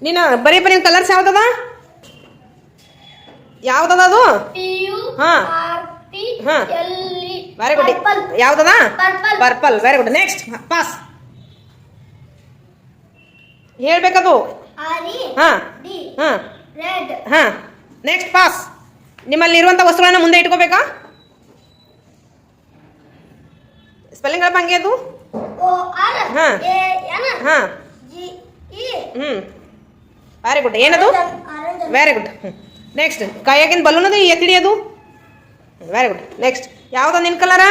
ನೀನು ಬರೀ ಬರೀ ಕಲರ್ಸ್ ಯಾವ್ದದ ಯಾವ್ದದ ಅದು ಹಾ ಹಾ ವೆರಿ ಗುಡ್ ಯಾವ್ದದ purple very good next pass ಹೇಳ್ಬೇಕದು ಹಾ ಹಾ ಹಾ ನೆಕ್ಸ್ಟ್ ಪಾಸ್ ನಿಮ್ಮಲ್ಲಿ ಇರುವಂಥ ವಸ್ತುಗಳನ್ನ ಮುಂದೆ ಇಟ್ಕೋಬೇಕಾ ಸ್ಪೆಲ್ಲಿಂಗ್ ಹೇಳಪ್ಪ ಹಂಗೆ ಅದು ಹಾಂ ಹಾಂ ವೆರಿ ಗುಡ್ ಏನದು ವೆರಿ ಗುಡ್ ನೆಕ್ಸ್ಟ್ ಕೈಯಾಗಿನ ಬಲೂನ್ ಅದು ಎತ್ತಿಡಿ ಅದು ವೆರಿ ಗುಡ್ ನೆಕ್ಸ್ಟ್ ಯಾವ್ದು ನಿನ್ನ ಕಲರ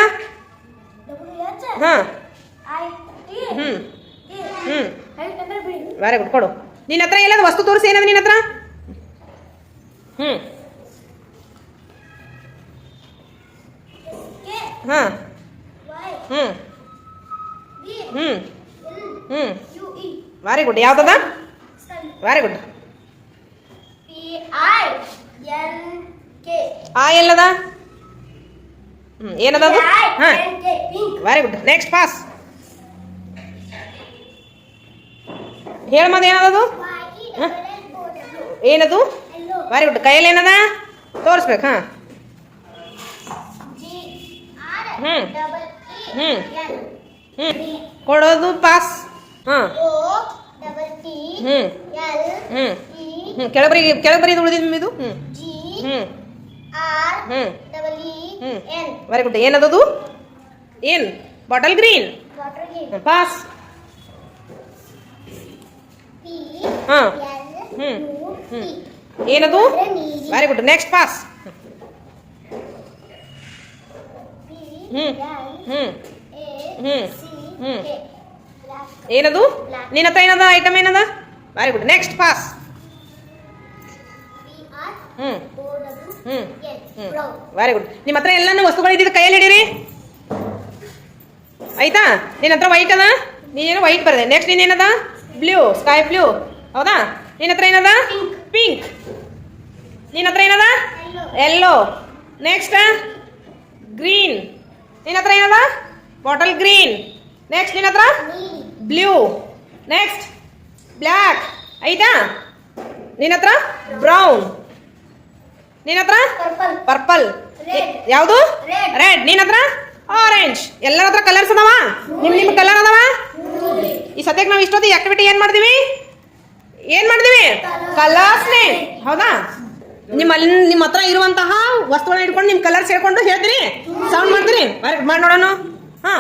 ಹಾಂ ವೆರಿ ಗುಡ್ ಕೊಡು ನಿನ್ನ ಹತ್ರ ಎಲ್ಲದು ವಸ್ತು ತೋರಿಸಿ ಏನದು ನಿನ್ನ ಹತ್ರ ಹಾಂ ವೆರಿ ಗುಡ್ ಯಾವ್ದದ ವೆರಿ ಗುಡ್ ಆ ಎಲ್ಲದ ಏನದ ಅದು ಹಾಂ ವೆರಿ ಗುಡ್ ನೆಕ್ಸ್ಟ್ ಪಾಸ್ ಹೇಳಮ್ಮದು ಏನದದು ಏನದು ವೆರಿ ಗುಡ್ ಕೈಯಲ್ಲಿ ಏನದ ತೋರಿಸ್ಬೇಕು ಹಾಂ ಕೊಡೋದು ಪಾಸ್ ಹಾಂ ಕೆಳಬರಿ ಉಳಿದಿದ್ದು ಇದು ವೆರಿ ಗುಡ್ ಏನದದು ಏನ್ ಬಾಟಲ್ ಗ್ರೀನ್ ಪಾಸ್ ಹಾಂ ಏನದು ವೆರಿ ಗುಡ್ ನೆಕ್ಸ್ಟ್ ಪಾಸ್ ಏನದು ನಿನ್ನ ಹತ್ರ ಏನದ ಐಟಮ್ ಏನದ very good next pass very good ನಿಮ್ಮ ಹತ್ರ ಎಲ್ಲಾನು ವಸ್ತುಗಳು ಇದ್ದಿದ್ದು ಕೈಯಲ್ಲಿ ಹಿಡೀರಿ ಆಯ್ತಾ ನಿನ್ನ ಹತ್ರ ವೈಟ್ ಅದ ನೀನೇನೋ ವೈಟ್ ಬರದೆ ನೆಕ್ಸ್ಟ್ ನೀನೇನದ ಬ್ಲೂ ಸ್ಕೈ ಬ್ಲೂ ಹೌದಾ ನಿನ್ನ ಹತ್ರ ಏನದ ಪಿಂಕ್ ನಿನ್ನ ಹತ್ರ ಏನದ ಯೆಲ್ಲೋ ನೆಕ್ಸ್ಟ್ ಗ್ರೀನ್ ನಿನ್ನ ಹತ್ರ ಏನದ ಬಾಟಲ್ ಗ್ರೀನ್ ನೆಕ್ಸ್ಟ್ ನಿನ್ನ ಹತ್ರ ಬ್ಲೂ ನೆಕ್ಸ್ಟ್ ಬ್ಲ್ಯಾಕ್ ಆಯ್ತಾ ನಿನ್ನ ಹತ್ರ ಬ್ರೌನ್ ನಿನ್ನ ಹತ್ರ ಪರ್ಪಲ್ ಯಾವುದು ರೆಡ್ ನಿನ್ನ ಹತ್ರ ಆರೆಂಜ್ ಎಲ್ಲರ ಹತ್ರ ಕಲರ್ಸ್ ಅದಾವ ನಿಮ್ಮ ಕಲರ್ ಅದಾವ ಈ ಸದ್ಯಕ್ಕೆ ನಾವು ಇಷ್ಟೊತ್ತು ಆಕ್ಟಿವಿಟಿ ಏನ್ ಮಾಡಿದ್ವಿ ಕಲರ್ಸ್ನೇ ಹೌದಾ ನಿಮ್ಮ ಹತ್ರ ಇರುವಂತಹ ವಸ್ತುಗಳನ್ನ ಇಟ್ಕೊಂಡು ನಿಮ್ಮ ಕಲರ್ಸ್ ಹೇಳ್ಕೊಂಡು ಹೇಳ್ತೀರಿ ಸೌಂಡ್ ಮಾಡ್ತೀರಿ ಮಾಡಿ ನೋಡೋಣ ಹಾ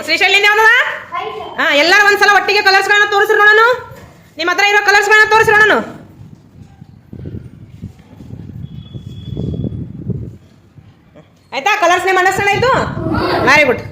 ಶ್ರೀಶೈಲಿಂದ ಯಾವ್ದದ ಹಾ ಎಲ್ಲರೂ ಒಂದ್ಸಲ ಒಟ್ಟಿಗೆ ಕಲರ್ಸ್ಗಳನ್ನ ತೋರಿಸ್ರಿ ನೋಡೋಣ ನಿಮ್ಮ ಹತ್ರ ಇರೋ ಕಲರ್ಸ್ಗಳನ್ನ ತೋರಿಸ್ರಿ ನೋಡೋಣ ಆಯ್ತಾ ಕಲರ್ಸ್ ನಿಮ್ಮ ಅಂಡರ್ಸ್ಟ್ಯಾಂಡ್ ಆಯ್ತು ವೆರಿ ಗುಡ್